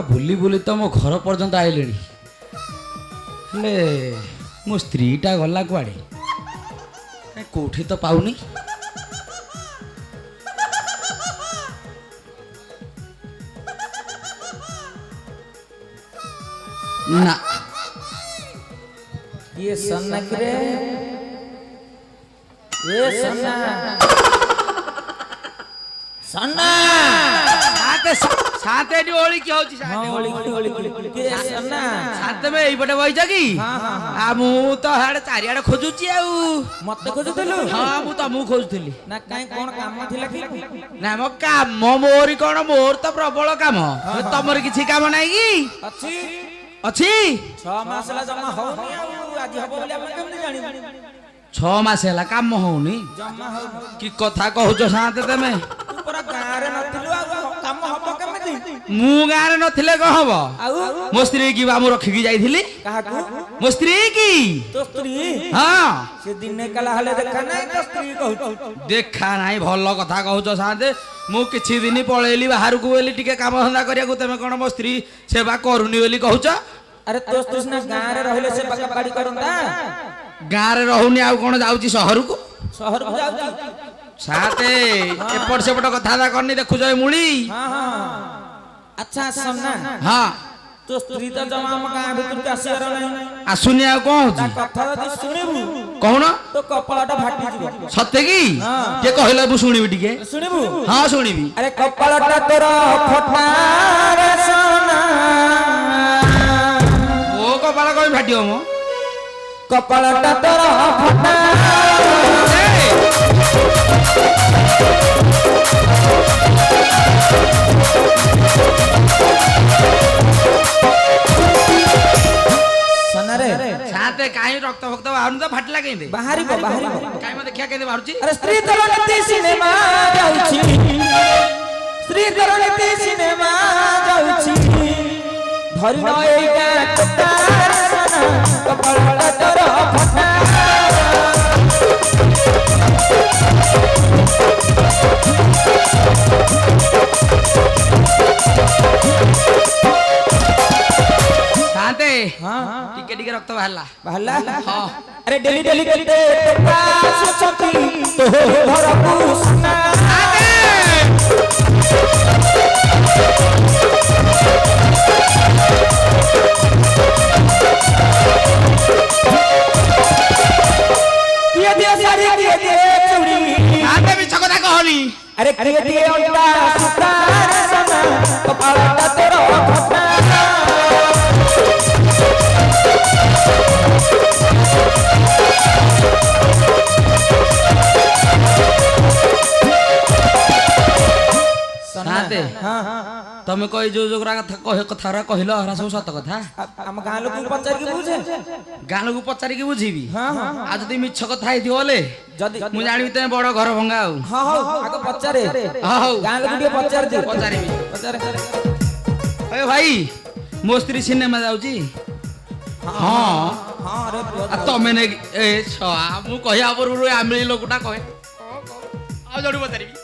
बुली बुली तो मो घर पर्यंत आइले हेले मो स्त्रीटा गला कुआड़े कौटी तो पाऊनी ना ये सन्ना किरे ये सन्ना सन्ना साथे ओली क्या होची हां ओली के सन्ना साथे में एई पटे बइजा की आ मु तो हाडे चारियाडे खोजुची आउ मते खोजुतलु हां मु त मु खोजुतली ना काई कोन काम थिला कि ना मो काम मोरी कोन मोर तो प्रबल काम तमर किछि काम नाही की अछि अछि 6 मास ला जमा होनी आज हबो बोले आपण केमने जानि 6 मास हला काम होउनी जमा हो की कथा कहउछ साथे तमे तू पूरा गां रे नथिलु आ काम हबो केमने मु गां रे नथिले क हबो आउ मो स्त्री की बा मु रखी की जाईथिली काहाकू मो स्त्री की तो स्त्री हां से दिने कला हले देखा नाही तो स्त्री कहू देखा नाही भल कथा कहउछ साथे मु किछि दिन पळेली बाहर को बोली टिके काम धंदा करिया को तमे कोन मो स्त्री सेवा करूनी बोली कहउछ अरे तो स्त्री ना गां रे रहले से बका बाड़ी करंदा गां रे रहउनी आ कोन जाउची शहर को जाउची साथे एपट सेपट कथा करनी देखु जय मुली हां हां अच्छा सन्ना हां तो स्त्री तो जमा हम गां भीतर के आसीर नहीं आसुनी आ कोन होची कथा जदी सुनिबु कहून तो कपाळटा फाटी जिवो सत्य की के कहले मु सुनिबी टिके सुनिबु हां सुनिबी अरे कपाळटा तोर फटा रे सोना ओ कपाळ कहि फाटियो मो कपाळटा तोर फटा सनरे साथे काई रक्त भक्त बाहर तो फाटला केंदे बाहरी काई म देखिया केंदे बाहरची अरे स्त्री तरुणी सिनेमा जाउची स्त्री तरुणी सिनेमा जाउची धरि न एइटा कतार सना कपाळटा तोर फटा साथे हां टिके टिके रक्त बाहरला बाहला हां अरे डेली डेली करते प्रकाश छति तो घर पुसना दिए सारी दिए चूड़ी साथे भी छकदा कहनी अरे दिए अंडा सुतार सना कपाळटा तोर फटा साथे हां तमे कहि जो जोगरा कथा कहे कथारा कहिलो हरा सब सत कथा हम गां लोग पचार के बुझे गां लोग पचारी के बुझीबी हां हां आ जदी मिछ कथा हेति बोले जदी मु जानिबी तमे बड़ घर भंगा आउ हां हां आगे पचारे हां गां लोग के पचार दे पचारीबी पचारे ए भाई मो स्त्री सिनेमा जाउची हां हां अरे आ तमे ने ए छा मु कहिया परु आमली लोकटा कहे आ जडी पचारीबी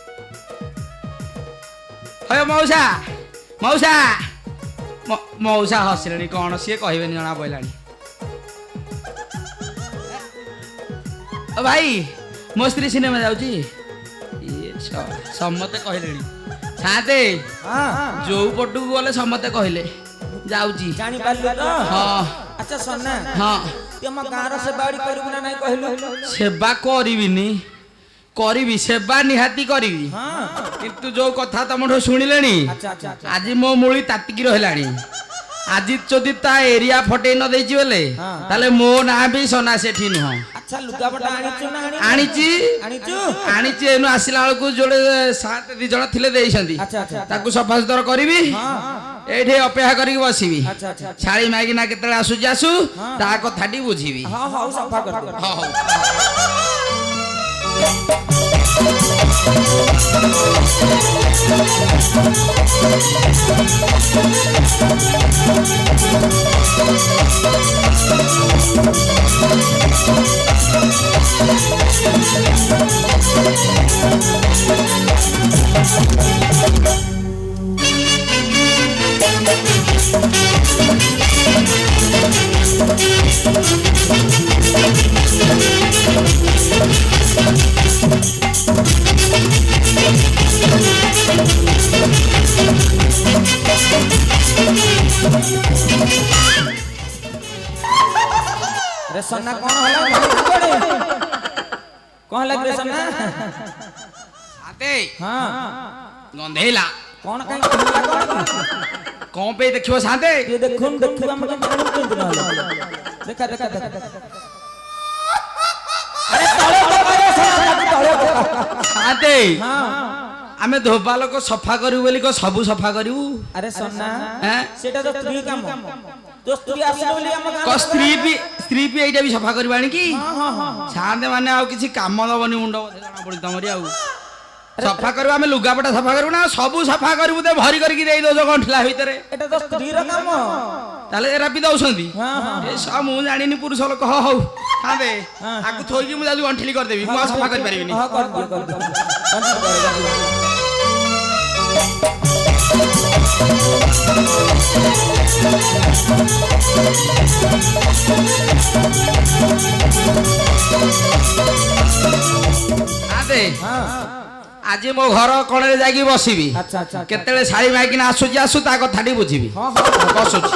हे मौसा मौसा ମଉସା ହସିଲେଣି କଣ ସିଏ କହିବେନି ଜଣା ପଇଲାଣି। ଓ ଭାଇ ମୋ ସ୍ତ୍ରୀ ସିନେମା ଯାଉଛି ସମସ୍ତେ କହିଲେଣି ସାତେ ଯୋଉ ପଟକୁ ଗଲେ ସମସ୍ତେ କହିଲେ ଯାଉଛି ଜାଣିପାରିଲୁ ତ? ହଁ। ଆଚ୍ଛା ସନା ହଁ ତୁ ଆମ ଗାଁର ସେବା କରିବୁ ନା ନାଇଁ କହିଲୁ? ସେବା କରିବିନି କରିବି ସେବା ନିହାତି କରିବି କିନ୍ତୁ ଯୋଉ କଥା ତମଠୁ ଶୁଣିଲେଣି ଆଜି ମୋ ମୂଳି ତାତିକି ରହିଲାଣି। ଆଜି ଯଦି ତା ଏରିଆ ଫଟେଇ ନ ଦେଇଛି ବୋଲେ ତାହେଲେ ମୋ ନାଁ ବି ସନା ସେଠି ନୁହଁ। ଆଚ୍ଛା ଲୁଗାପଟା ଆଣିଛୁ ନା ଆଣିଛି ଏନୁ ଆସିଲା ବେଳକୁ ଯୋଡେ ସାତ ଦି ଜଣ ଥିଲେ ଦେଇଛନ୍ତି ତାକୁ ସଫାସୁତର କରିବି ଏଇଠି ଅପେକ୍ଷା କରିକି ବସିବି। ଛାଳି ମାଇକିନା କେତେବେଳେ ଆସୁଛି ଆସୁ ତା କଥାଟି ବୁଝିବି। ହଉ रे सन्ना कौन होला कौन लग रे सन्ना साते गंधेला कौन काई कहला कौन पे देखियो साते ये देखुन देखिबा मते जानि के दिन होला देखा देखा अरे तळे तो करे सन्ना तळे साते आमे धोबा लोक सफा करू बोली को सब सफा करू। अरे सन्ना हैं सेटा तो स्त्री काम तो स्त्री आसले बोली हम को स्त्री भी एटा भी सफा करबानी की साते माने आ किछि काम दबनी मुंड जाना पड़ी तमरी आ सफा करू आमे लुगापटा सफा करू ना सब सफा करू ते भरी करके देई दो गंठला भीतर एटा तो स्त्री रो काम ताले एरा भी दउसंदी ए सब मु जानिनी पुरुष लोक हौ साते आकु थोई मु जाजु गंठली कर देबी मु सफा कर परिबिनी। हां कर दियो आदे आज मो घर कोणे जागी बसिबी केतेले साड़ी माइकिना आसुची आसु ता कथाटी बुझिबी बसुची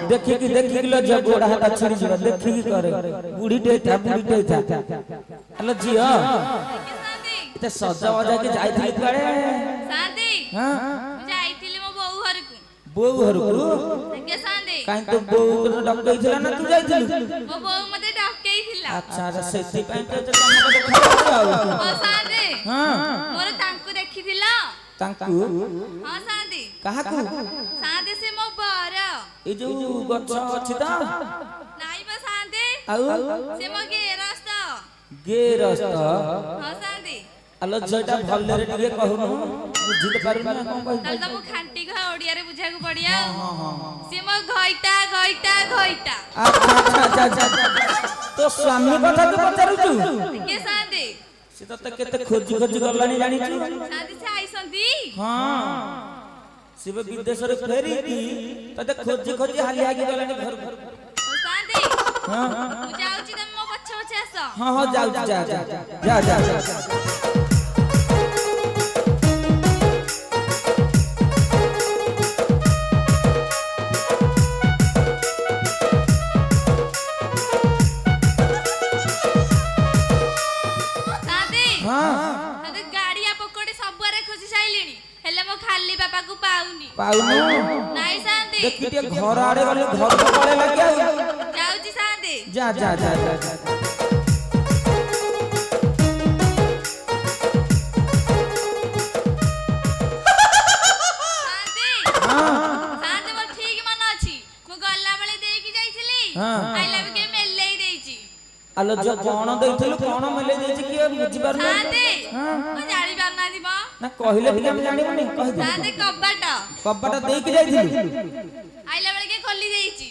देखी कि लो जब गोड़ा हाथ छड़ी जीवा देखी कि करे बूढ़ी टे था हेलो जियो ते सजा वजा के जाई थी काड़े शादी हां जाई थिले मो बोऊ घर को के शादी काई तो बोऊ को डकई थिला ना तू जाई थिलु मो बोऊ मते डकई थिला अच्छा सेति पई तो तमको देखा ओ शादी हां मोर तांको देखि थिला तांकु हां शादी कहा को शादी से मो बर ए जो गच्छ अछि त नाई बा शादी ଆଉ ସେ ମୋ ଗେରସ୍ତ ଗେରସ୍ତ ହଁ ଶାନ୍ତି ଆଲୋ ଝିଅଟା ଭଲରେ ଟିକେ କହୁନୁ ବୁଝିତ ପାରୁନି ନା କଣ କହିବି ତାହେଲେ ତ ମୁଁ ଖାଣ୍ଟି କହ ଓଡିଆରେ ବୁଝିବାକୁ ପଡିବ ସେ ମୋ ଘଇତା ଘଇତା ଘଇତା ଆଚ୍ଛା ତୋ ସ୍ୱାମୀ କଥା ତୁ ପଚାରୁଛୁ କିଏ ଶାନ୍ତି ସେ ତତେ କେତେ ଖୋଜି ଖୋଜି ଗଲାଣି ଜାଣିଛୁ ଶାନ୍ତି ସେ ଆଇସନ୍ତି ହଁ ଶିବ ବିଦେଶରେ ଫେରିକି ତତେ ଖୋଜି ଖୋଜି ହାଲି ହାଲି ଗଲାଣି ଘର ଶାନ୍ତି ହଁ ମୁଁ ଯାଉଛି ତମେ ମୋ ପଛେ ପଛେ ଆସ ହଁ ଯାଉଛି ଯା ଶାନ୍ତି ହଁ ତତେ ଗାଡିଆ ପକୋଡି ସବୁଆରେ ଖୋଜି ସାଇଲିଣି ହେଲେ ମୋ ଖାଲି ବାପାକୁ ପାଉନି ପାଉନୁ ନାଇଁ ଶାନ୍ତି ଦେଖି ଟିକେ ଘର ଆଡେ ଗଲେ ଘର ପଳେ ଲାଗି ଯାଉଛି ଶାନ୍ତି ଯା ଶାନ୍ତି ହଁ ଶାନ୍ତି ମୋର ଠିକ ମନେ ଅଛି ମୁଁ ଗଲାବେଳେ ଦେଇକି ଯାଇଥିଲି ହଁ। ଆଇ ଲଭ୍ କେ ମେଲେଇ ଦେଇଛି ଆଲୋ ଝିଅ କଣ ଦେଇଥିଲୁ କଣ ମେଲେଇ ଦେଇଛି କିଏ ବୁଝିପାରୁନି ଶାନ୍ତି ହଁ। ମୁଁ ଜାଣି ପାରୁନାହାନ୍ତି ମ ନା କହିଲେ ଟିକେ ଆମେ ଜାଣିବୁନି କହିଦେ ଶାନ୍ତି କବାଟ କବାଟ ଦେଇକି ଯାଇଥିଲୁ ଆଇଲା ବେଳେ କେ ଖୋଲି ଦେଇଛି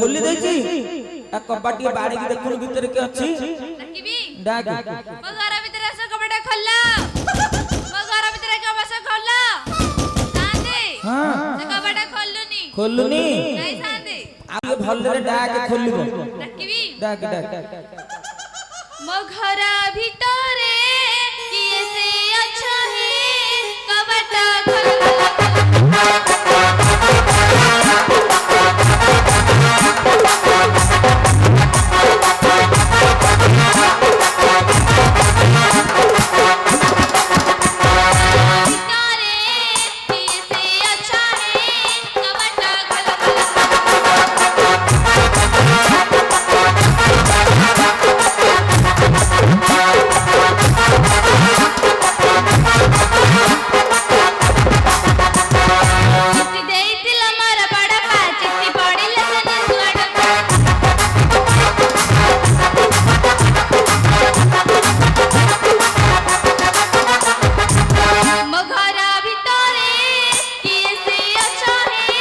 ଖୋଲି ଦେଇଛି ଆ କବାଟ ଟିକେ ବାଡିକି ଦେଖୁନୁ ଭିତରେ କି ଅଛି ଡାକିବି ଡାକ ମୋ ଘର ଭିତରେ ଆସ କବାଟ ଖୋଲ ମୋ ଘର ଭିତରେ କବାଟ ଖୋଲ ଶାନ୍ତି ହଁ ସେ କବାଟ ଖୋଲୁନି ଖୋଲୁନି ନାଇଁ ଶାନ୍ତି ଆଉ ଟିକେ ଭଲରେ ଡାକ ଖୋଲିବ ଡାକିବି ଡାକ ମୋ ଘର ଭିତରେ କିଏ ସେ ଅଛନ୍ତି କବାଟ ଖୋଲ ଭିତରେ କିଏ ସେ ଅଛନ୍ତି କବାଟ ଚିଠି ଦେଇଥିଲ ମୋର ବଡପା ଚିଠି ପଢିଲେ ସେ ନିଶୁଆଡ ମୋ ଘର ଭିତରେ କିଏ ସେ ଅଛନ୍ତି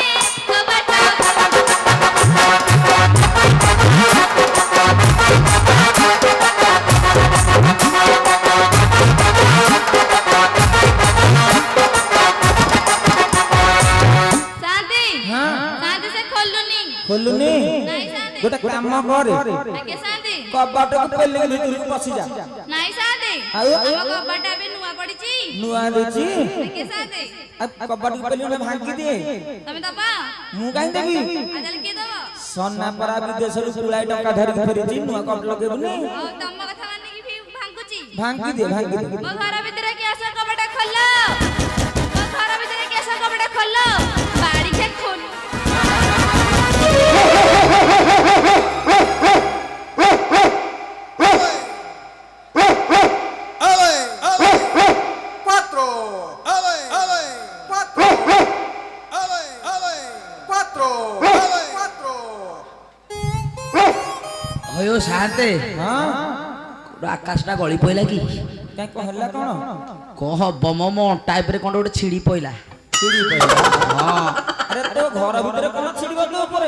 କବାଟ ଶାନ୍ତି ହଁ ଶାନ୍ତି ସେ ଖୋଲୁନି ଖୋଲୁନି ନାଇଁ ଶାନ୍ତି ଗୋଟେ କାମ କରେ ଆଜ୍ଞା ଶାନ୍ତି କବାଟକୁ ପେଲିକି ଭିତରକୁ ପଶିଯା ନାଇଁ ଶାନ୍ତି ଆଉ ଆମ କବାଟ ଏବେ ନୂଆ ପଡିଛି ନୂଆ ଦେଇଛି ଆଜ୍ଞା ଶାନ୍ତି ଆଉ କବାଟକୁ ପେଲିକି ଭାଙ୍ଗି ଦିଏ ତମେ ଦବ ମୁଁ କାହିଁ ଦେବି ଆଉ ତାହେଲେ କିଏ ଦବ ସନାପରା ବିଦେଶରୁ ପୁଳାଏ ଟଙ୍କା ଧରିକି ଫେରିଛି ନୂଆ କବାଟ ଲଗେଇବୁନି ଆଉ ତମ କଥା ମାନିକି ଭାଙ୍ଗୁଛି ଭାଙ୍ଗି ଦିଏ ମୋ ଘର ଭିତରେ କିଏ ଆସ କବାଟ ଖୋଲ ମୋ ଘର ଭିତରେ କିଏ ଆସ କବାଟ ଖୋଲ ବାଡି ଖେ ଖୋଲ Cuatro. Cuatro. Cuatro. Cuatro. ହዮ ଶାନ୍ତେ ହଁ ଆକାଶଟା ଗଳି ପଇଲା କି କାଇଁ କଣ ହେଲା କଣ କଣ ହବ ମୋ ଟାଇପରେ କଣ ଗୋଟେ ଛିଡି ପଇଲା ଛିଡି ପଇଲା ହଁ ଆରେ ତୋ ଘର ଭିତରେ କଣ ଛିଡିବ ତୋ ଉପରେ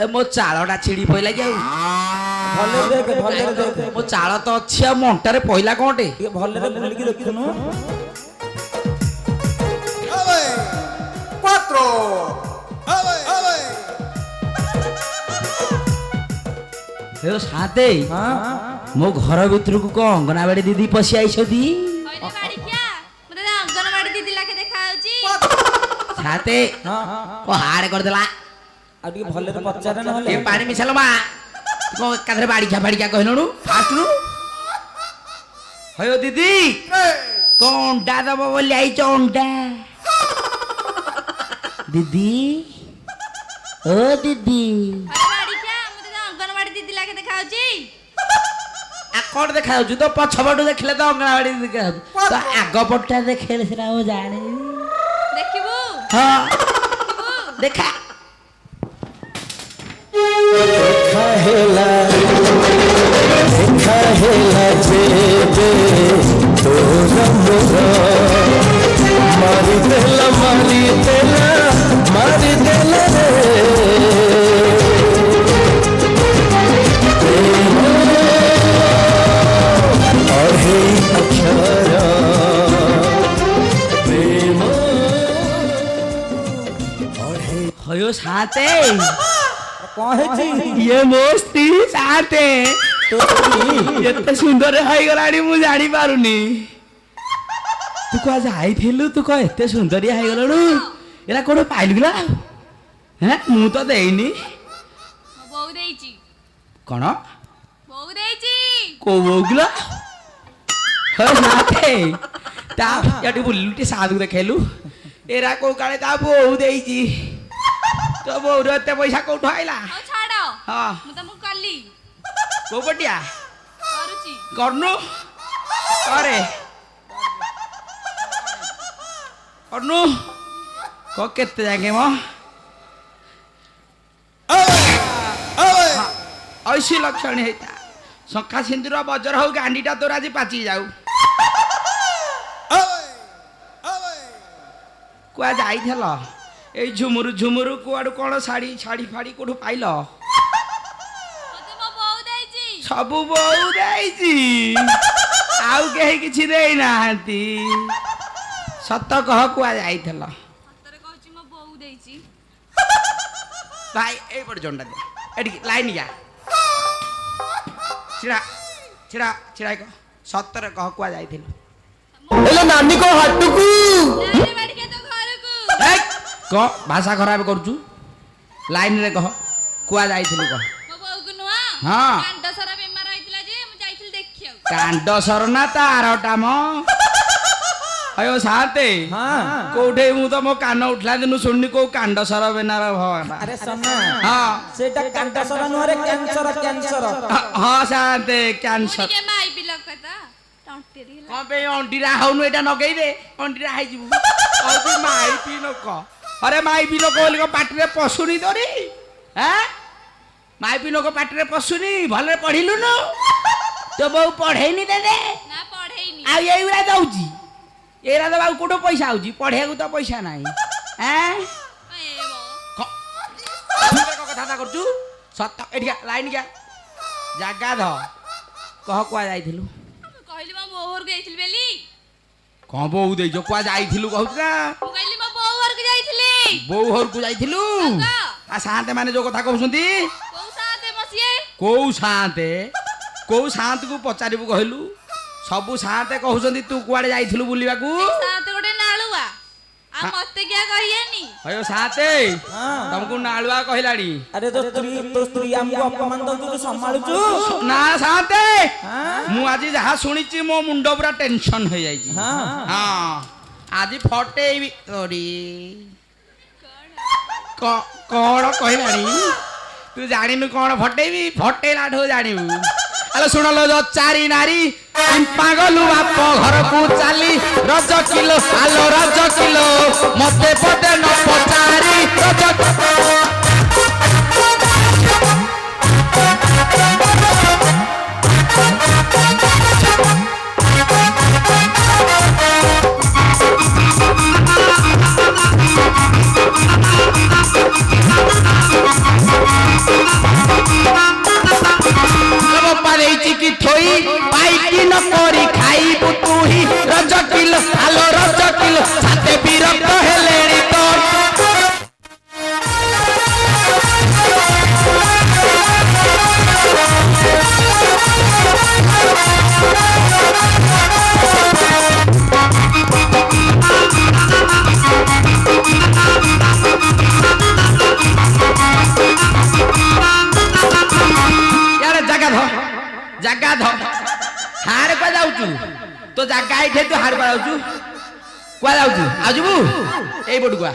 ଏ ମୋ ଚାଳଟା ଛିଡି ପଇଲା କି ଆଉ ଭଲରେ ଦେଖ ମୋ ଚାଳ ତ ଅଛି ଆଉ ମୋ ଅଣ୍ଟାରେ ପଇଲା କଣଟେ ଟିକେ ଭଲରେ ବୁଲିକି ଦେଖୁନୁ Cuatro. ହେ ଶାନ୍ତେ ହଁ ମୋ ଘର ଭିତରକୁ କଣ ଅଙ୍ଗନାବାଡି ଦିଦି ପଶି ଆଇଛନ୍ତି ହଇରେ ବାଡି ଖିଆ ମତେ ଅଙ୍ଗନବାଡି ଦିଦି ଲାଖେ ଦେଖା ଯାଉଛି ଶାନ୍ତେ ହଁ କଣ ହାଡ କରିଦେଲା ଆଉ ଟିକେ ଭଲରେ ପଚାରେ ଏ ନହେଲେ ପାଣି ମିଶାଲ ମା ତୁ କଣ ଏକାଥରେ ବାଡିଖିଆ କହିଲୁଣୁ ଫାଷ୍ଟରୁ ହዮ ଦିଦି କଣ ଅଣ୍ଡା ଦବ ବୋଲି ଆଇଛ ଅଣ୍ଡା ଦିଦି ଓ ଦିଦି ହଇରେ ବାଡି ଖିଆ ମତେ ଅଙ୍ଗନବାଡି ଦିଦି ଲାଖେ ଦେଖା ଯାଉଛି ଆ କଣ ଦେଖାଯାଉଛି ତ ପଛପଟୁ ଦେଖିଲେ ତ ଅଙ୍ଗନାବାଡି ଦେଖାଯାଉଛି ତ ଆଗ ପଟଟା ଦେଖେଇଲେ ସିନା ମୁଁ ଜାଣିବି ଦେଖିବୁ ହଁ ଦେଖିବୁ ଦେଖା हेला देखा हेला जेबे तोरा मोरा मारी देला रे प्रेम और हे अक्षरा प्रेम और हे हयो साते कहे ये मो स्त्री साते एते सुंदर ହେଇଗଲାଣି ମୁଁ ଜାଣି ପାରୁନି ତୁ କୁଆ ଯାଇଥିଲୁ ତୁ କହ ଏତେ ସୁନ୍ଦରିଆ ହେଇଗଲଣୁ ଏରା କୋଉଠୁ ପାଇଲୁ କିଲା ହେଁ ମୁଁ ତ ଦେଇନି ମୋ ବୋଉ ଦେଇଛି କଣ ବୋଉ ଦେଇଛି କୋଉ ବୋଉ କିଲା ହେ ସାତେ ତା ଏଠି ବୁଲିଲୁ ଟିକେ ସାଧୁ ଦେଖେଇଲୁ ଏରା କୋଉ କାଳେ ତା ବୋଉ ଦେଇଛି ତୋ ବୋଉର ଏତେ ପଇସା କୋଉଠୁ ଆଇଲା ଆଉ ଛାଡ ହଁ ମୁଁ ତମକୁ କଲି କୋଉ ପଟିଆ କରୁଛି କରନୁ କରେ କରନୁ କ କେତେ ଯାକେ ମ ଐଶୀ ଲକ୍ଷଣ ହେଇତା ଶଙ୍ଖା ସିନ୍ଦୁର ବଜର ହଉ ଗାଣ୍ଡିଟା ତୋର ଆଜି ପାଚି ଯାଉ କୁଆ ଯାଇଥିଲ ଏଇ ଝୁମୁରୁ ଝୁମୁରୁ କୁଆଡୁ କଣ ଶାଢୀ ଶାଢୀ ଫାଡି କୋଉଠୁ ପାଇଲ ମତେ ମୋ ବୋଉ ଦେଇଛି ସବୁ ବୋଉ ଦେଇଛି ଆଉ କେହି କିଛି ଦେଇନାହାନ୍ତି ସତ କହ କୁଆ ଯାଇଥିଲ ସତରେ କହୁଛି ମୋ ବୋଉ ଦେଇଛି ଭାଇ ଏଇପଟେ ଜଣ୍ଡା ଦେ ଏଠିକି ଲାଇନ ଯା ଛିଡ଼ା ଛିଡ଼ା ଛିଡ଼ା କହ ସତରେ କହ କୁଆ ଯାଇଥିଲ ହେଲେ ନାନୀ କ ହାଟକୁ ନାଇଁ ବାଡ଼ିକେ ତ ଘରକୁ କହ ଭାଷା ଖରାପ କରୁଛୁ ଲାଇନରେ କହ କୁଆ ଯାଇଥିଲୁ କହ ମୋ ବୋଉକୁ ନୁହଁ ହଁ। କାଣ୍ଡ ସାରା ବେମାର ହେଇଥିଲା ଯେ ମୁଁ ଯାଇଥିଲି ଦେଖିବାକୁ କାଣ୍ଡ ସରନା ତାରଟା ମ ଅୟୋ ସାତେ କୋଉଠି ମୁଁ ତ ମୋ କାନ ଉଠିଲା ଦିନୁ ଶୁଣିନି କୋଉ କାଣ୍ଡ ସର ବେନାର अरे सना ହଁ सेटा कैंसर नुहरे कैंसर ହଁ ସାତେ କ୍ୟାନ୍ସର ଟିକେ ମାଇ ପିଲା କଥା ଟଣ୍ଟିରେ ହେଲା କଣ ପାଇଁ ଅଣ୍ଡିରା ହଉନୁ ଏଇଟା ନଗେଇ ଦେ ଅଣ୍ଡିରା ହେଇଯିବୁ କହୁଛି ମାଇପି ଲୋକ ଅରେ ମାଇପି ଲୋକ ବୋଲି କଣ ପାଟିରେ ପଶୁନି ତୋରି ଆଁ ମାଇପି ଲୋକ ପାଟିରେ ପଶୁନି ଭଲରେ ପଢିଲୁନୁ ତୋ ବୋଉ ପଢେଇନି ତେତେ ନା ପଢେଇନି ଆଉ ଏଇଗୁରା ଦଉଛି ଏଇରା ଦେବାକୁ କୋଉଠୁ ପଇସା ଆଉଛି ପଢେଇବାକୁ ତ ପଇସା ନାହିଁ ଆଁ ଏ ବୋ କଥାଟା କରୁଛୁ ସତ ଏଠିକା ଲାଇନ କିଆ ଜାଗା ଧ କହ କୁଆ ଯାଇଥିଲୁ ମୁଁ କହିଲି ମୋ ବୋଉ ଘରକୁ ଯାଇଥିଲି ବେଲି କଣ ବୋଉ ଦେଇଛ କୁଆ ଯାଇଥିଲୁ କହୁଛୁ ନା ମୁଁ କହିଲି ମୋ ବୋଉ ଘରକୁ ଯାଇଥିଲି ବୋଉ ଘରକୁ ଯାଇଥିଲୁ ଆ ସାନ୍ତେ ମାନେ ଯୋଉ କଥା କହୁଛନ୍ତି କୋଉ ସାଥେ ମସିଏ କୋଉ ସାନ୍ତକୁ ପଚାରିବୁ କହିଲୁ ସବୁ ସାନ୍ତେ କହୁଛନ୍ତି ତୁ କୁଆଡେ ଯାଇଥିଲୁ ବୁଲିବାକୁ ସାଥେ ଗୋଟେ ନାଳୁଆ ଆଉ ମତେ କିଆ କହିଏନି ହയോ ସାନ୍ତେ ତମକୁ ନାଳୁଆ କହିଲାଣି अरे तो स्त्री हमको अपमान दउଛୁ ତୁ ସମ୍ଭାଳୁଛୁ ନା ସାନ୍ତେ ମୁଁ ଆଜି ଯାହା ଶୁଣିଛି ମୋ ମୁଣ୍ଡ ପୁରା ଟେନସନ ହେଇଯାଇଛି ହଁ ହଁ ଆଜି ଫଟେଇବି ତୋରି କଣ କହିଲାଣି ତୁ ଜାଣିନୁ କଣ ଫଟେଇବି ଫଟେଇଲାଠୁ ଜାଣିବୁ ଆଲୋ ଶୁଣଲ ଯୋ ଚାରି ନାରୀ ପାଗଲୁ ବାପ ଘରକୁ ଚାଲି ରଜ କିଲୋ ଆଲୋ ରଜ କିଲୋ ମତେ ପଦେ ନ ପଚାରି ରଜ କି ଥୋଇ ପାଇକି ନ କରି ଖାଇବୁ ତୁ ହିଁ ରଜ କିଲୋ ଆଲୋ ରଜ କିଲୋ ସାତେ ବିରକ୍ତ ହେଲେଣି ତ ଜାଗା ଧ ହାଡ କୁଆ ଯାଉଛୁ ତୋ ଜାଗା ଏଇଠି ତୁ ହାଡ କୁଆ ଯାଉଛୁ କୁଆ ଯାଉଛୁ ଆଉ ଯିବୁ ଏଇପଟୁଆ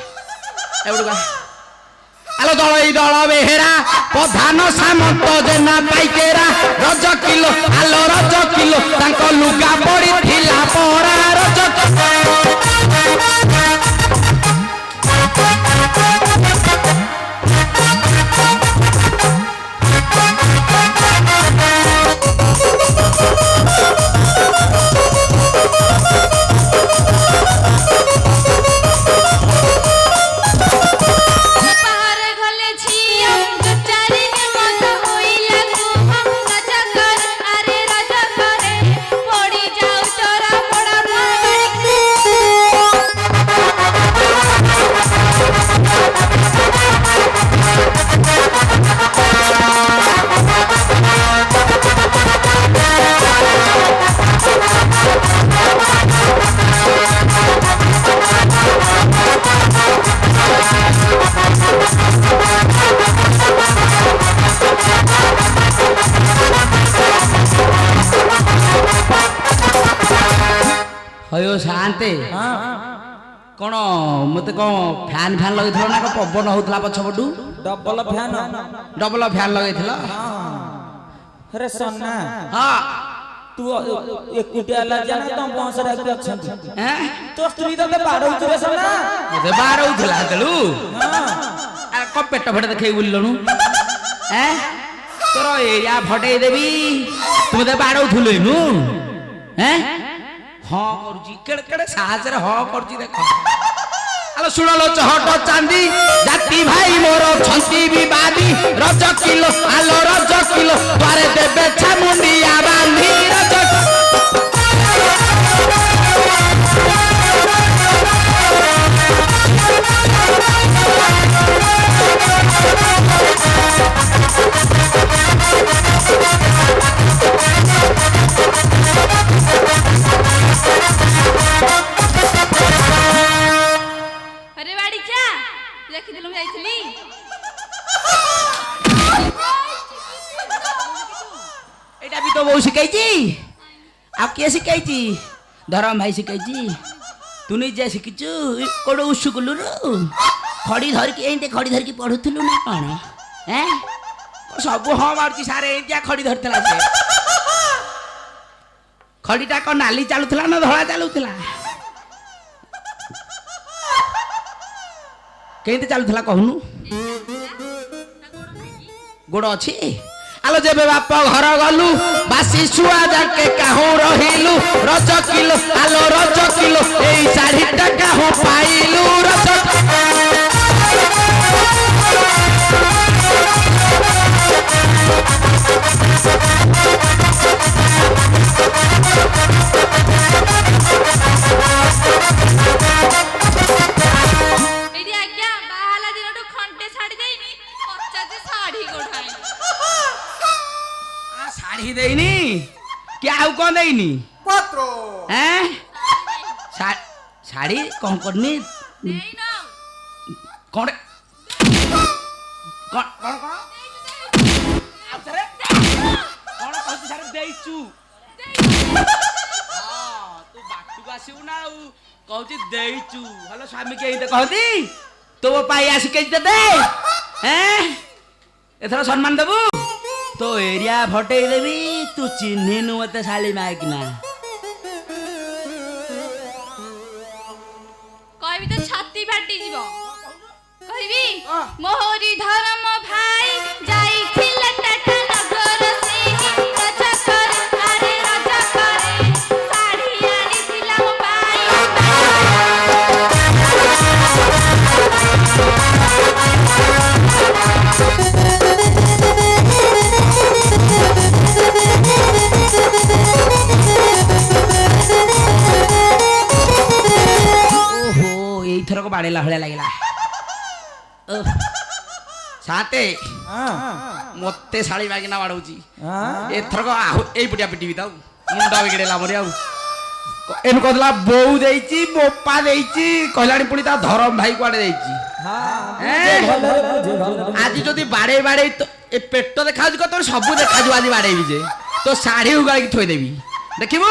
ଆଲୋ ଦଳ ଏଇ ଦଳ ବେହେରା ପ୍ରଧାନ ସାମନ୍ତ ଜେନା ପାଇକେରା ରଜ କିଲୋ ଆଲୋ ରଜ କିଲୋ ତାଙ୍କ ଲୁଗା ପଡିଥିଲା ପରା ରଜ ହଇଓ ଶାନ୍ତେ କଣ ମତେ କଣ ଫ୍ୟାନ୍ ଫ୍ୟାନ୍ ଲଗେଇଥିଲ ନା କଣ ପବନ ହଉଥିଲା ପଛପଟୁ? ଡବଲ ଫ୍ୟାନ ଡବଲ ଫ୍ୟାନ୍ ଲଗେଇଥିଲ? ରେ ସନା ହଁ ତୁ ଏକୁଟିଆ ହେଲା ଜାନା ତମ ବଂଶରେ ଆକି ଅଛନ୍ତି ଏଁ? ତୋ ସ୍ତ୍ରୀ ତତେ ବାଡଉଛୁ ରେ ସନା ମତେ ବାଡ଼ଉଥିଲା ସେତେଳୁ ଆରେ କଣ ପେଟ ଫେଟ ଦେଖେଇ ବୁଲିଲଣୁ ତୋର ଏରିଆ ଫଟେଇ ଦେବି ତୁ ମତେ ବାଡ଼ଉଥିଲୁ ଏନୁ ହଁ କରୁଛି କେଡେ କେଡେ ସାହସରେ ହଁ କରୁଛି ଦେଖ ଆଲୋ ଶୁଣଲୋ ଚହଟ ଚାନ୍ଦି ଜାତି ଭାଇ ମୋର ଛନ୍ତି ବିବାଦୀ ରଜ କିଲୋ ଆଲୋ ରଜ କିଲୋ ଦ୍ୱାରେ ଦେବେ ଛାମୁଣ୍ଡିଆ ବାନ୍ଧି ରଜ अरे बाड़ीचा ଦେଖିଥିଲୁ ମୁଁ ଯାଇଥିଲି ଏଇଟା ବି ତ ବୋଉ ଶିଖାଇଛି ଆଉ କିଏ ଶିଖାଇଛି? ଧରମ ଭାଇ ଶିଖାଇଛି ତୁ ନିଜେ ଶିଖିଛୁ କୋଉଠୁ ଉସୁକୁଲୁରୁ ଖଡ଼ି ଧରିକି ଏମିତି ଖଡ଼ି ଧରିକି ପଢୁଥିଲୁ ନା କଣ ସବୁ ହଁ ମାରୁଛି ସାର୍ ଏମିତିଆ ଖଡ଼ି ଧରିଥିଲା ସେ ଖଡ଼ିଟା କଣ ନାଲି ଚାଲୁଥିଲା ନା ଧଳା ଚାଲୁଥିଲା? କେମିତି ଚାଲୁଥିଲା କହୁନୁ? ଗୋଡ଼ ଅଛି? ଆଲୋ ଯେବେ ବାପ ଘର ଗଲୁ ବାସି ଛୁଆ ଯାକେ କାହୁଁ ରହିଲୁ ରଜ କିଲୋ ଆଲୋ ରଜ କିଲୋ ଏଇ ଶାଢ଼ୀଟା କାହୁଁ ପାଇଲୁ ରଜ ଏଇଠି ଆଜ୍ଞା ବାହାଲା ଦିନଠୁ ଖଣ୍ଡେ ଛାଡି ଦେଇନି ପଚାଶ ଶାଢୀ କୋଠାଇ ଶାଢ଼ୀ ଦେଇନି କି ଆଉ କଣ ଦେଇନି? Cuatro. ଶାଢ଼ୀ କଣ କରିନି ଦେଇନ କଣ କଣ କଣ କଣ ଆଉଥରେ କଣ କହୁଛି ସାର୍ ଦେଇଛୁ ତୁ ବାଟକୁ ଆସିବୁ ନା ଆଉ କହୁଛି ଦେଇଛୁ ଭଲ ସ୍ୱାମୀ କେହି କହନ୍ତି ତୋ ପାଇ ଆସି କେହି ଦେବେ ଏଥର ସମ୍ମାନ ଦେବୁ ତୋ ଏରିଆ ଫଟେଇ ଦେବି ତୁ ଚିହ୍ନିନୁ ମତେ ଶାଳି ମାଇକିନା କହିବି ତ ଛାତି ଫାଟି ଯିବ କହିବି ମୋହରି ଧର୍ମ ଭାଇ ଯାଇଥିଲା ଟାଟା ନଗର ସିଂହ ରଜ କରେ ଆରେ ରଜ କରେ ଶାଢୀ ଆଣିଥିଲା ମୋ ପାଇଁ ଏଇଥରକ ବାଡ଼େଇଲା ଭଳିଆ ଲାଗିଲା ସାତେ ମତେ ଶାଳି ମାଗିନା ବାଡ଼ଉଛି ଏଥରକ ଏଇ ପଟିଆ ପିଟିବି ତାଉ ମୁଣ୍ଡ ବିଗିଡେଲା ମରି ଆଉ ଏନୁ କହୁଥିଲା ବୋଉ ଦେଇଛି ବୋପା ଦେଇଛି କହିଲାଣି ପୁଣି ତା ଧରମ ଭାଇ କୁଆଡେ ଦେଇଛି ଆଜି ଯଦି ବାଡ଼େଇ ବାଡ଼େଇ ଏ ପେଟ ଦେଖାଯାଉଛି କହ ତୋର ସବୁ ଦେଖାଯିବ ଆଜି ବାଡ଼େଇବି ଯେ ତୋ ଶାଢ଼ୀ ଉଗାଳିକି ଥୋଇଦେବି ଦେଖିବୁ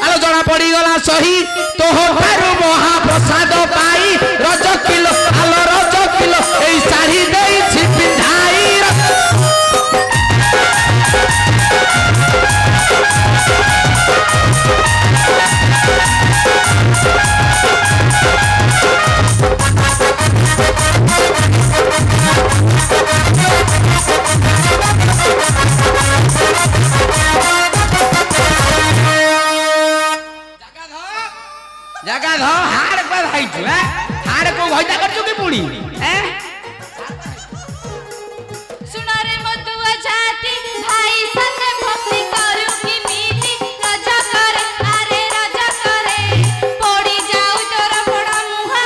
ଆଲୋ ଜଣା ପଡ଼ିଗଲା ସହି ତୋହଠାରୁ ମହାପ୍ରସାଦ ପାଇ ରଜ କିଲୋ ଆଲୋ ରଜ କିଲୋ ଏଇ ଶାଢ଼ୀ ଦେଇଛି ପିନ୍ଧାଇ ଜାଗା ଧ ହାଡ କୁଆ ଧାଇଛୁ ହାଡ କୋଉ ଘଇତା କରିଛୁ କି ପୁଣି ସୁଣରେ ମଧୁଆ ଜାତି ଭାଇ ସାଥେ ଭକ୍ତି କରୁ କିମିତି ରଜ କରେ ଆରେ ରଜ କରେ ପଡ଼ି ଯାଉ ତୋର ପଡ଼ା ମୁହଁ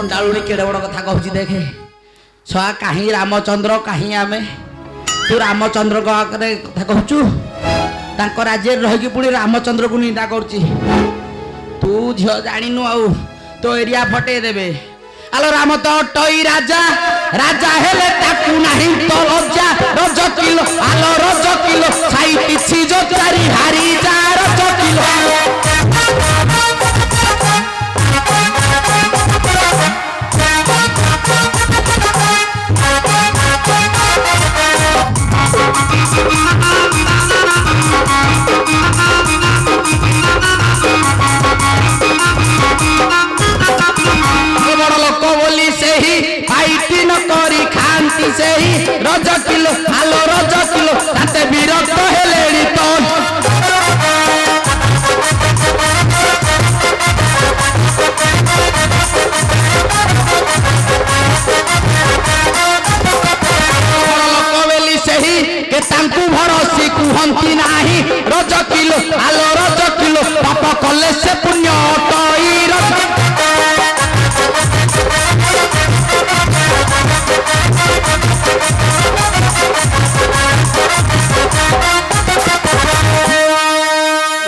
ଚଣ୍ଡାଳୁଣି କେଡ଼େ ବଡ଼ କଥା କହୁଛି ଦେଖେ ଛୁଆ କାହିଁ ରାମଚନ୍ଦ୍ର କାହିଁ ଆମେ ତୁ ରାମଚନ୍ଦ୍ରଙ୍କ ଆଗରେ କଥା କହୁଛୁ ତାଙ୍କ ରାଜ୍ୟରେ ରହିକି ପୁଣି ରାମଚନ୍ଦ୍ରକୁ ନିନ୍ଦା କରୁଛି ତୁ ଝିଅ ଜାଣିନୁ ଆଉ ତୋ ଏରିଆ ଫଟେଇ ଦେବେ ଆଲୋ ରାମ ତ ଅଟଇ ରାଜା ରାଜା ହେଲେ ତାକୁ ନାହିଁ ତ ଲଜ୍ଜା ରଜ କିଲୋ ଆଲୋ ରଜ କିଲୋ ଛାଇ କିଛି ଯୋଚାରି ହାରି ଯା ରଜ କିଲୋ ବଡ଼ ଲୋକ ବୋଲି ସେହି ପାଇଟି ନ କରି ଖାଆନ୍ତି ସେହି ରଜ କିଲୋ ଆଲୋ ରଜ କିଲୋ ତାତେ ବିରକ୍ତ ହେଲେଣି ତ ଲୋକ ବୋଲି ସେହି କେ ତାଙ୍କୁ ଭରସି କୁହନ୍ତି ନାହିଁ ରଜ କିଲୋ ଆଲୋ ରଜ କିଲୋ ପାପ କଲେ ସେ ପୁଣ୍ୟ ଅଟଇ ରଜ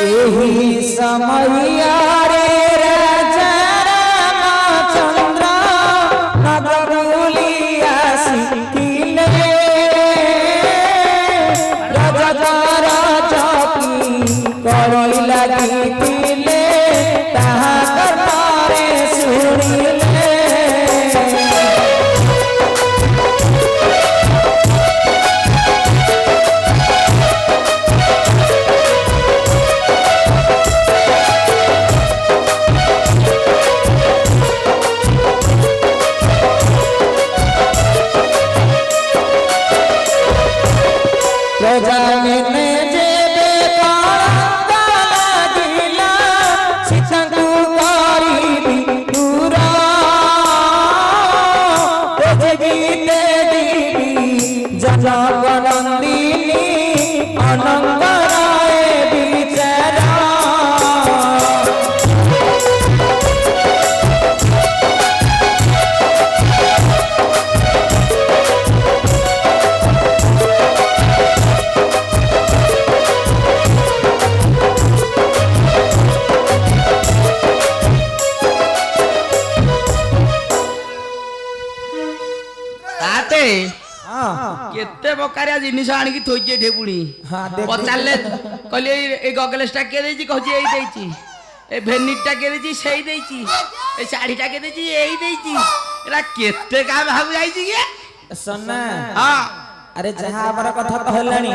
एही समैया रे राजा रामचंद्र नगर बुलिया सिकिले रजगर चपी करई लागिले ताहा कथारे सुनिले प्रजाने जेबे पारंदा लागिला सीतांकु करीबी दूरा तेजे गीते दीबी जनगणंदिनी अनंगराय बिचारा କେତେ ପ୍ରକାରିଆ ଜିନିଷ ଆଣିକି ଥୋଇଛି ଏଠି ପୁଣି ପଚାରିଲେ କହିଲେ ଏଇ ଗଗଲେସଟା କିଏ ଦେଇଛି କହୁଛି ଏଇ ଦେଇଛି ଏ ଭେନିଟଟା କିଏ ଦେଇଛି ସେଇ ଦେଇଛି ଏ ଶାଢୀଟା କିଏ ଦେଇଛି ଏଇ ଦେଇଛି ଏଟା କେତେ କାହା ଭାବୁ ଯାଇଛି କି ସନା ହଁ अरे जहाँ हमारा कथा कहलानी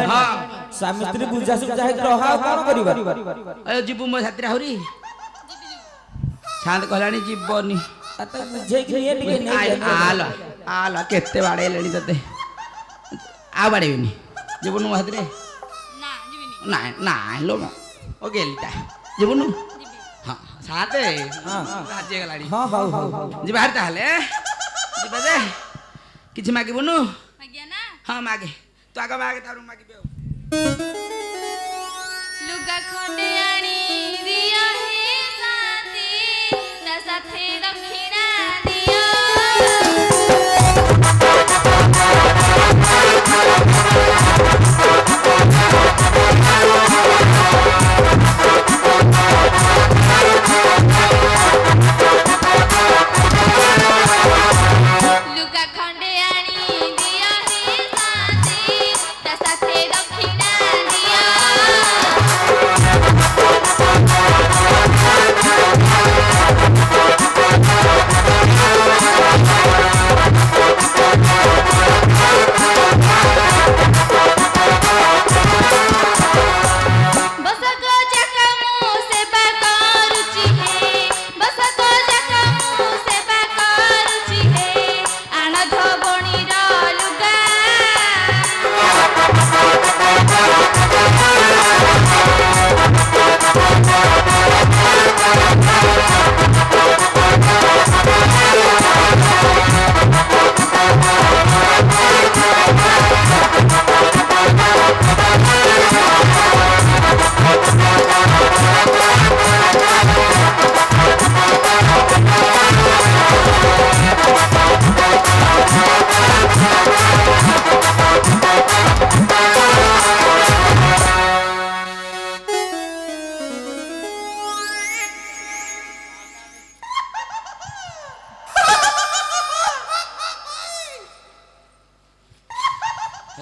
स्वामी स्त्री बुझा सुझा है रहा कौन करिबा अरे जीबु मो छात्री आहुरी शांत कहलानी जीवनी अत बुझे कि ये टिके नहीं आला आला केते बाड़े लेनी तते आ बाड़ेनी जीवनु मो छात्री ନା ଯିବିନି ना ना लो ओ गेलटा जीवनु हां साथे हां राजे गलानी हां हां हां जी बाहर ताले जी बजे किछि मागिबनु ଆଜ୍ଞା ନା हाँ मागे तो आगे मागे तारू मागे बेओ ଲୁଗା ଖଣ୍ଡେ ଆଣି ଦିଅ ହେ ଶାନ୍ତି ତା ସାଥେ ଦକ୍ଷିଣା ଦିଅ ଲୁଗା ଖଣ୍ଡେ ଆଣି ଦିଅ ହେ ଶାନ୍ତି ତା ସାଥେ ଦକ୍ଷିଣା ଦିଅ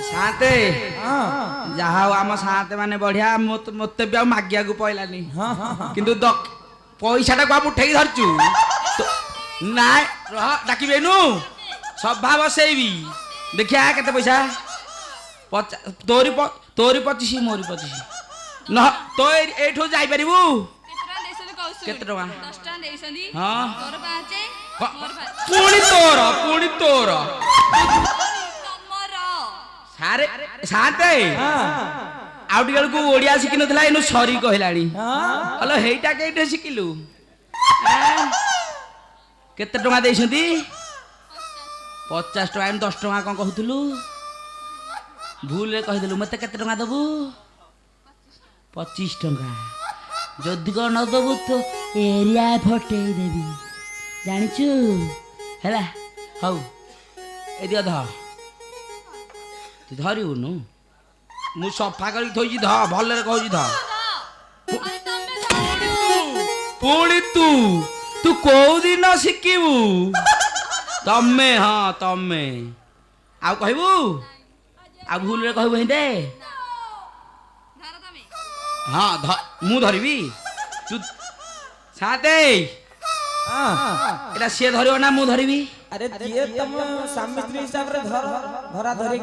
ସାନ୍ତେ ଯାହା ହଉ ଆମ ସାନ୍ତେ ମାନେ ବଢିଆ ମତେ ବି ଆଉ ମାଗିବାକୁ ପଇଲାନି କିନ୍ତୁ ପଇସାଟାକୁ ଆଉ ଉଠେଇକି ଧରିଛୁ ନାଇଁ ରହ ଡାକିବେନୁ ସଭା ବସେଇବି ଦେଖିଆ କେତେ ପଇସା ତୋରି 25 ମୋରି 25 ন তো এইঠু যাইপারিবু কেতে টଙ୍କା 10 ଟଙ୍କା ଦେଇଛନ୍ତି ହଁ ତୋର ପାଞ୍ଚେ ମୋର ପାଞ୍ଚ ପୁଣି ତୋର ତମର ସାରେ ସାତେ ଆଉ ଟିକେ ବେଳକୁ ଓଡିଆ ଶିଖିନଥିଲା ଏନୁ ସରି କହିଲାଣି ହଲୋ ହେଇଟା କେଇଟେ ଶିଖିଲୁ କେତେ ଟଙ୍କା ଦେଇଛନ୍ତି 50 ଟଙ୍କା 10 ଟଙ୍କା କଣ କହୁଥିଲୁ ଭୁଲରେ କହିଦେଲୁ ମତେ କେତେ ଟଙ୍କା ଦବୁ 25 ଟଙ୍କା ଯଦି କଣ ନ ଦବୁ ତ ଏରିଆ ଫଟେଇ ଦେବି ଜାଣିଛୁ ହେଲା ହଉ ଏ ଦିଅ ଧ ତୁ ଧରିବୁନୁ ମୁଁ ସଫା କରିକି ଥୋଇଛି ଧ ଭଲରେ କହୁଛି ଧ ଆରେ ତମେ ଧର ପୁଣି ତୁ କୋଉ ଦିନ ଶିଖିବୁ ତମେ ହଁ ତମେ ଆଉ କହିବୁ ଆଉ ଭୁଲରେ କହିବୁ ହେଁଦେ ଧର ତମେ ହଁ ମୁଁ ଧରିବି ତୁ ସାତେ ଏଟା ସିଏ ଧରିବ ନା ମୁଁ ଧରିବି আরে দিয়ে তম স্বামী স্ত্রী হিসাবে ধরা ধরে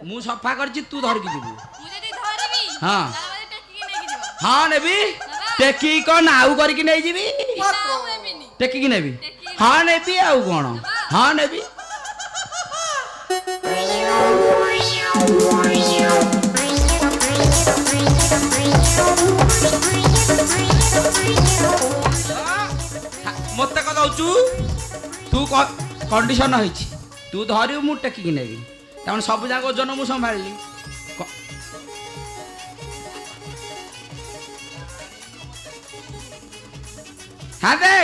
ମୁଁ ସଫା କରିଛି ତୁ ଧରିକି ଯିବୁ ମୁଁ ଯଦି ଧରିବି ହଁ। ତାହେଲେ ଟେକିକି ନେଇକି ଯିବ ହଁ ନେବି ଟେକିକି କଣ ଆଉ କରିକି ନେଇଯିବି ଆଉ ଏମିନି ଟେକିକି ନେବି ହଁ ନେବି ଆଉ କଣ ହଁ ନେବି ମତେ କଣ ଦଉଛୁ ତୁ କଣ୍ଡିସନ ହେଇଛି ତୁ ଧରିବୁ ମୁଁ ଟେକିକି ନେବି ତାମାନେ ସବୁ ଯାକ ଓଜନ ମୁଁ ସମ୍ଭାଳିଲି ହଁ ଦେ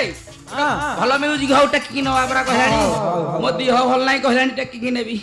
ଭଲ ମ୍ୟୁଜିକ ହଉ ଟେକିକି ନବା ପରା କହିଲାଣି ମୋ ଦେହ ଭଲ ନାହିଁ କହିଲାଣି ଟେକିକି ନେବି